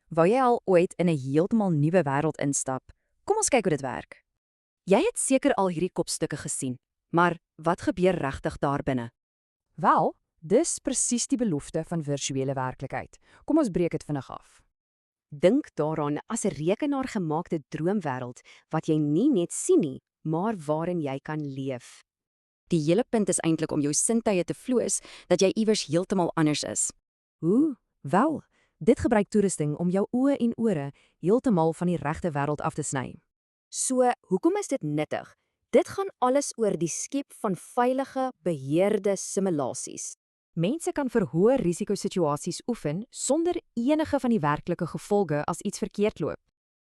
Wou jy al ooit in 'n heeltemal nuwe wêreld instap? Kom ons kyk hoe dit werk. Jy het seker al hierdie kopstukke gesien, maar wat gebeur regtig daar binne? Wel, dis presies die belofte van virtuele werklikheid. Kom ons breek dit vinnig af. Dink daaraan as 'n rekenaargemaakte droomwêreld wat jy nie net sien nie, maar waarin jy kan leef. Die hele punt is eintlik om jou sintuie te vloos dat jy iewers heeltemal anders is. Hoe? Wel, dit gebruik toerusting om jou oë en ore heeltemal van die regte wêreld af te sny. So, hoekom is dit nuttig? Dit gaan alles oor die skep van veilige, beheerde simulasies. Mense kan vir hoë risikosituasies oefen sonder enige van die werklike gevolge as iets verkeerd loop.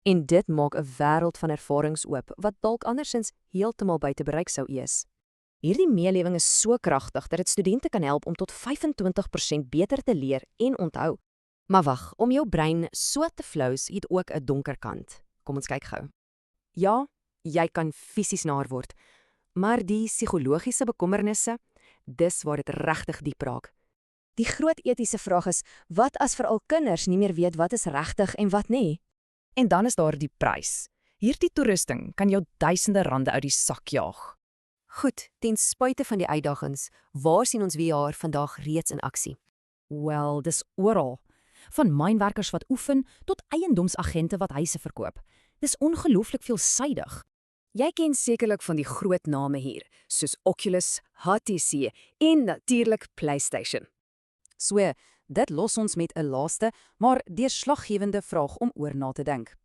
En dit maak 'n wêreld van ervarings oop wat dalk andersins heeltemal buite bereik sou wees. Hierdie meelewing is so kragtig dat dit studente kan help om tot 25% beter te leer en onthou. Maar wag, om jou brein so te flous het ook 'n donker kant. Kom ons kyk gou. Ja, jy kan fisies naar word, maar die psigologiese bekommernisse, dis waar dit regtig diep raak. Die groot etiese vraag is, wat as veral kinders nie meer weet wat is regtig en wat nie? En dan is daar die prys. Hierdie toerusting kan jou duisende rande uit die sak jaag. Goed, ten spyte van die uitdagings, waar sien ons VR vandag reeds in aksie? Wel, dis oral. Van mynwerkers wat oefen tot eiendomsagente wat huise verkoop. Dis ongelooflik veelsidig. Jy ken sekerlik van die groot name hier, soos Oculus, HTC en natuurlik PlayStation. So, dit los ons met 'n laaste, maar deurslaggewende vraag om oor na te dink.